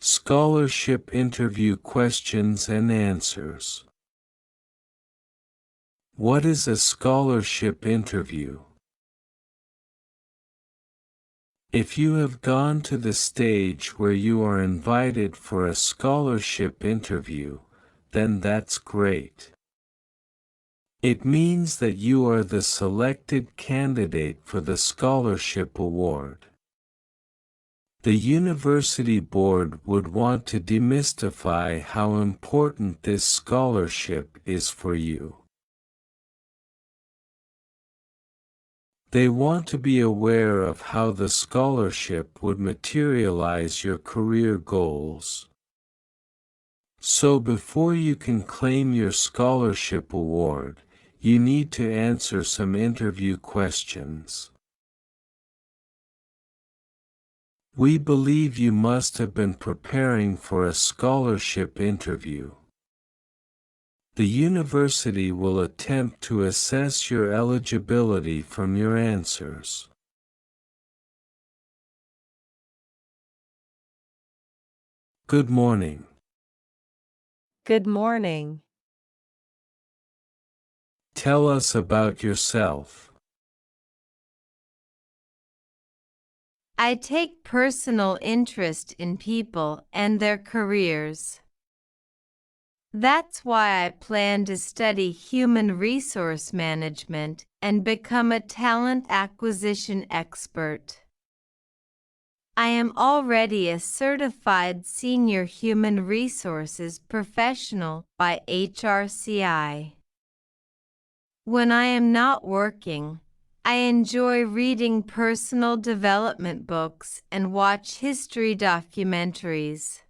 Scholarship interview questions and answers. What is a scholarship interview? If you have gone to the stage where you are invited for a scholarship interview, then that's great. It means that you are the selected candidate for the scholarship award. The university board would want to demystify how important this scholarship is for you. They want to be aware of how the scholarship would materialize your career goals. So before you can claim your scholarship award, you need to answer some interview questions. We believe you must have been preparing for a scholarship interview. The university will attempt to assess your eligibility from your answers. Good morning. Good morning. Tell us about yourself. I take personal interest in people and their careers. That's why I plan to study human resource management and become a talent acquisition expert. I am already a certified senior human resources professional by HRCI. When I am not working, I enjoy reading personal development books and watch history documentaries.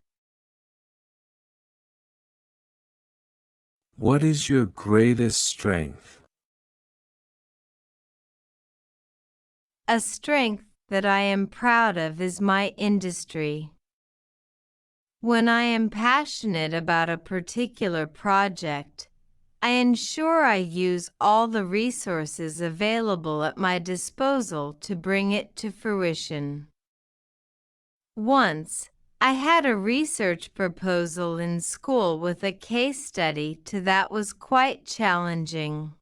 What is your greatest strength? A strength that I am proud of is my industry. When I am passionate about a particular project, I ensure I use all the resources available at my disposal to bring it to fruition. Once, I had a research proposal in school with a case study that was quite challenging.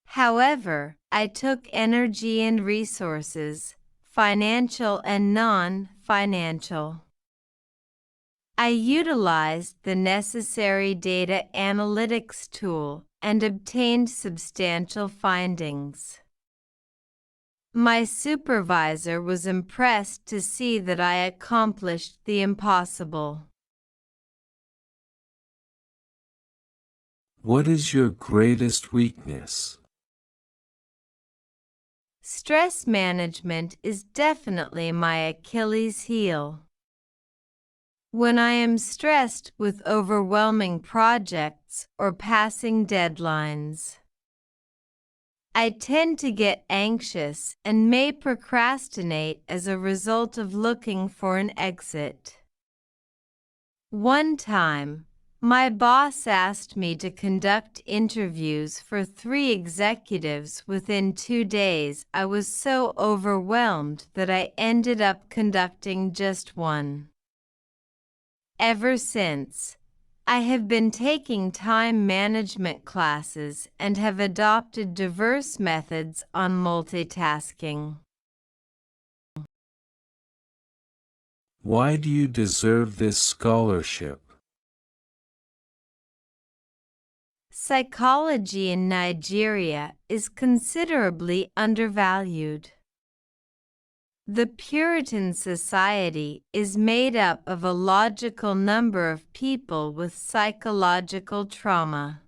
However, I took energy and resources, financial and non-financial. I utilized the necessary data analytics tool and obtained substantial findings. My supervisor was impressed to see that I accomplished the impossible. What is your greatest weakness? Stress management is definitely my Achilles heel. When I am stressed with overwhelming projects or passing deadlines, I tend to get anxious and may procrastinate as a result of looking for an exit. One time, my boss asked me to conduct interviews for 3 executives within 2 days. I was so overwhelmed that I ended up conducting just 1. Ever since, I have been taking time management classes and have adopted diverse methods on multitasking. Why do you deserve this scholarship? Psychology in Nigeria is considerably undervalued. The Puritan society is made up of a logical number of people with psychological trauma.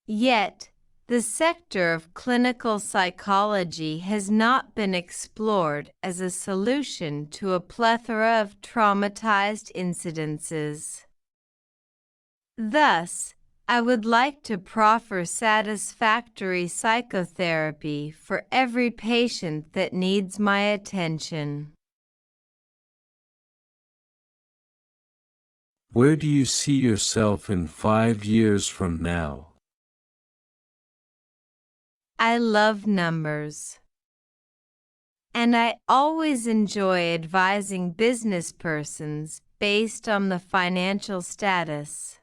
Yet, the sector of clinical psychology has not been explored as a solution to a plethora of traumatized incidences. Thus, I would like to proffer satisfactory psychotherapy for every patient that needs my attention. Where do you see yourself in 5 years from now? I love numbers. and I always enjoy advising business persons based on the financial status.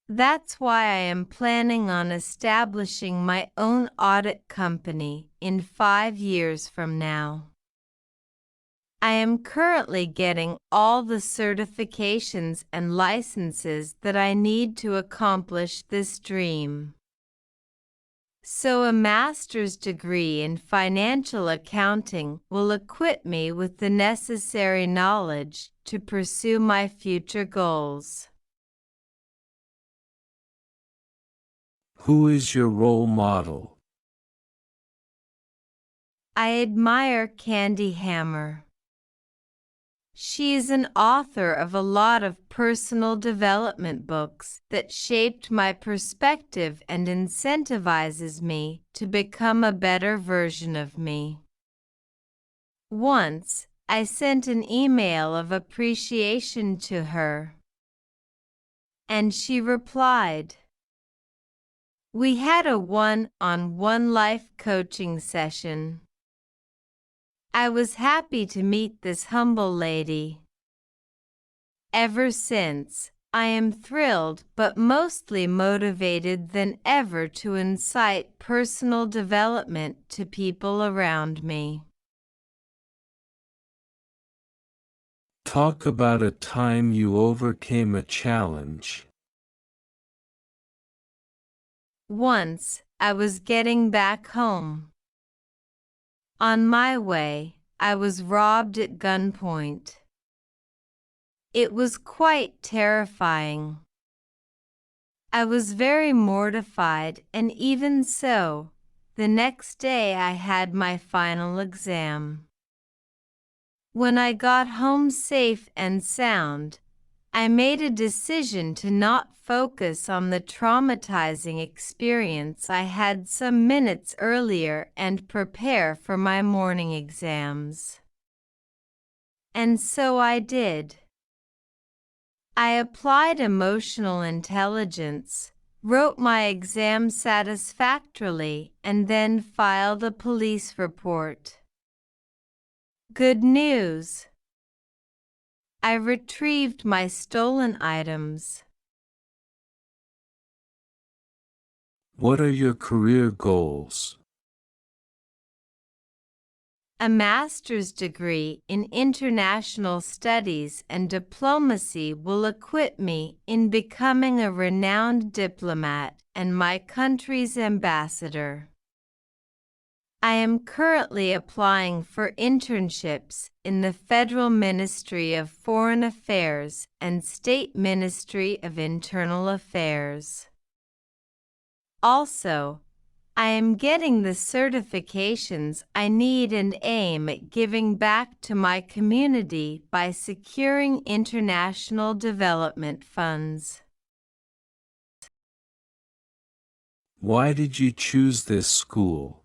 That's why I am planning on establishing my own audit company in 5 years from now. I am currently getting all the certifications and licenses that I need to accomplish this dream. So a master's degree in financial accounting will equip me with the necessary knowledge to pursue my future goals. Who is your role model? I admire Candy Hammer. She is an author of a lot of personal development books that shaped my perspective and incentivizes me to become a better version of me. Once, I sent an email of appreciation to her, and she replied. We had a one-on-one life coaching session. I was happy to meet this humble lady. Ever since, I am thrilled but mostly motivated than ever to incite personal development to people around me. Talk about a time you overcame a challenge. Once, I was getting back home. On my way, I was robbed at gunpoint. It was quite terrifying. I was very mortified, and even so, the next day I had my final exam. When I got home safe and sound, I made a decision to not focus on the traumatizing experience I had some minutes earlier and prepare for my morning exams. And so I did. I applied emotional intelligence, wrote my exam satisfactorily, and then filed a police report. Good news! I retrieved my stolen items. What are your career goals? A master's degree in international studies and diplomacy will equip me in becoming a renowned diplomat and my country's ambassador. I am currently applying for internships in the Federal Ministry of Foreign Affairs and State Ministry of Internal Affairs. Also, I am getting the certifications I need and aim at giving back to my community by securing international development funds. Why did you choose this school?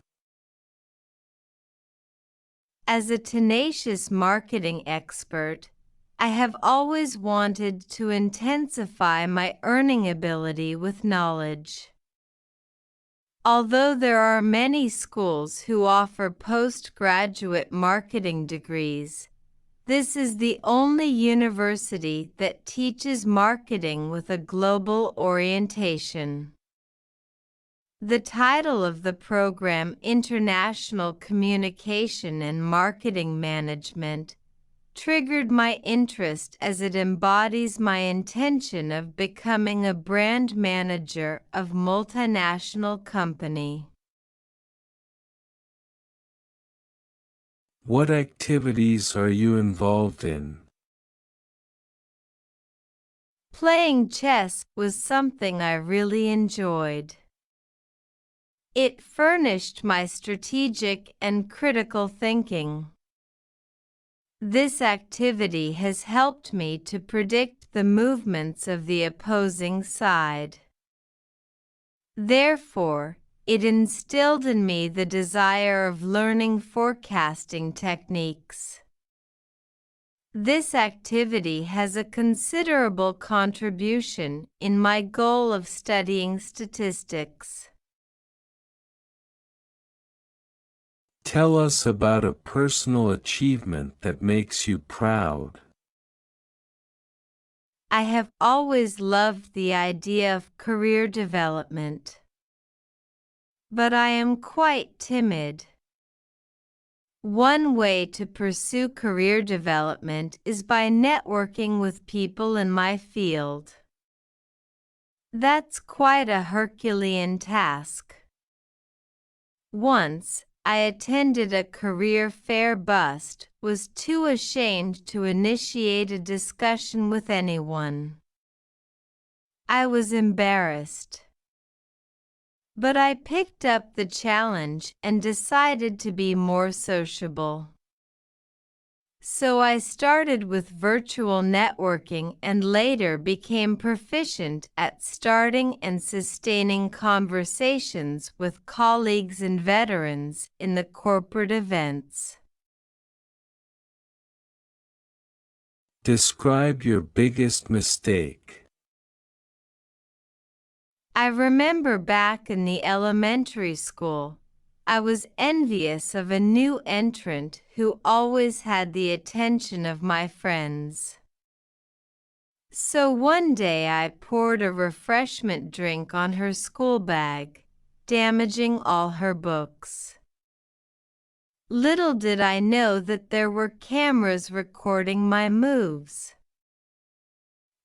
As a tenacious marketing expert, I have always wanted to intensify my earning ability with knowledge. Although there are many schools who offer postgraduate marketing degrees, this is the only university that teaches marketing with a global orientation. The title of the program, International Communication and Marketing Management, triggered my interest as it embodies my intention of becoming a brand manager of multinational company. What activities are you involved in? Playing chess was something I really enjoyed. It furnished my strategic and critical thinking. This activity has helped me to predict the movements of the opposing side. Therefore, it instilled in me the desire of learning forecasting techniques. This activity has a considerable contribution in my goal of studying statistics. Tell us about a personal achievement that makes you proud. I have always loved the idea of career development, but I am quite timid. One way to pursue career development is by networking with people in my field. That's quite a Herculean task. Once, I attended a career fair but was too ashamed to initiate a discussion with anyone. I was embarrassed. But I picked up the challenge and decided to be more sociable. So I started with virtual networking and later became proficient at starting and sustaining conversations with colleagues and veterans in the corporate events. Describe your biggest mistake. I remember back in the elementary school, I was envious of a new entrant who always had the attention of my friends. So one day I poured a refreshment drink on her school bag, damaging all her books. Little did I know that there were cameras recording my moves.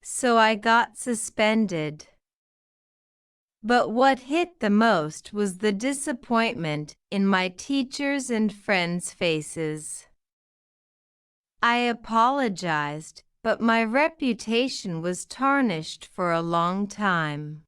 So I got suspended. But what hit the most was the disappointment in my teachers' and friends' faces. I apologized, but my reputation was tarnished for a long time.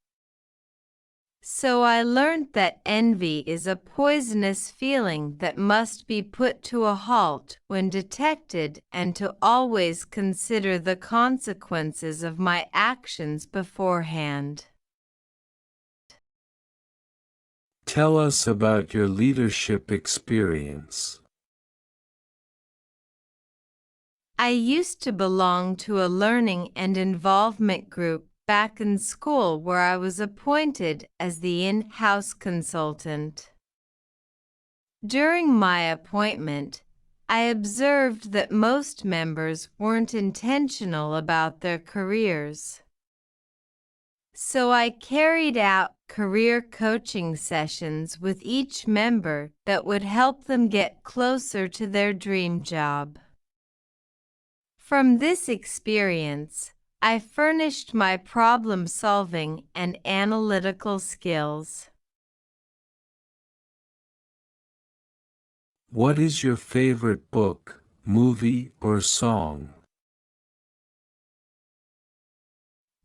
So I learned that envy is a poisonous feeling that must be put to a halt when detected and to always consider the consequences of my actions beforehand. Tell us about your leadership experience. I used to belong to a learning and involvement group back in school where I was appointed as the in-house consultant. During my appointment, I observed that most members weren't intentional about their careers. So I carried out career coaching sessions with each member that would help them get closer to their dream job. From this experience, I furnished my problem-solving and analytical skills. What is your favorite book, movie, or song?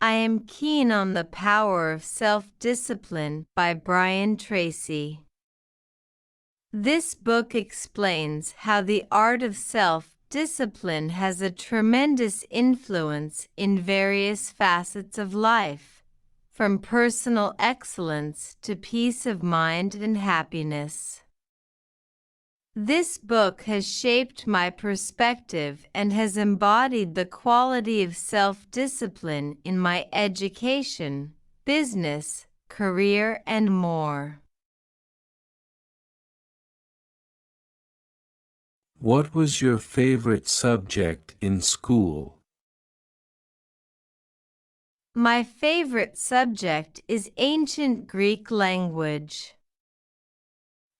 I am keen on The Power of Self-Discipline by Brian Tracy. This book explains how the art of self-discipline has a tremendous influence in various facets of life, from personal excellence to peace of mind and happiness. This book has shaped my perspective and has embodied the quality of self-discipline in my education, business, career, and more. What was your favorite subject in school? My favorite subject is ancient Greek language.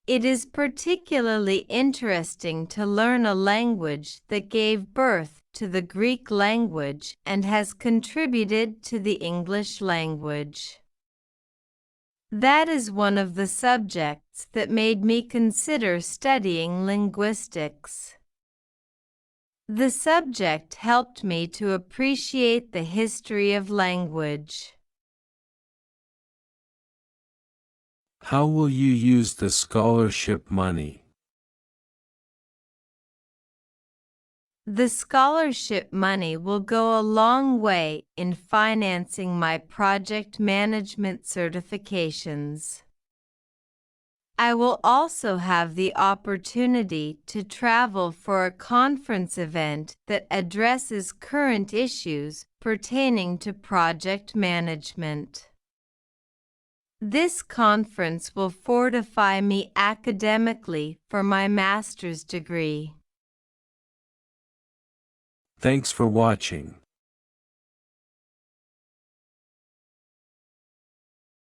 It is particularly interesting to learn a language that gave birth to the Greek language and has contributed to the English language. That is one of the subjects that made me consider studying linguistics. The subject helped me to appreciate the history of language. How will you use the scholarship money? The scholarship money will go a long way in financing my project management certifications. I will also have the opportunity to travel for a conference event that addresses current issues pertaining to project management. This conference will fortify me academically for my master's degree. Thanks for watching.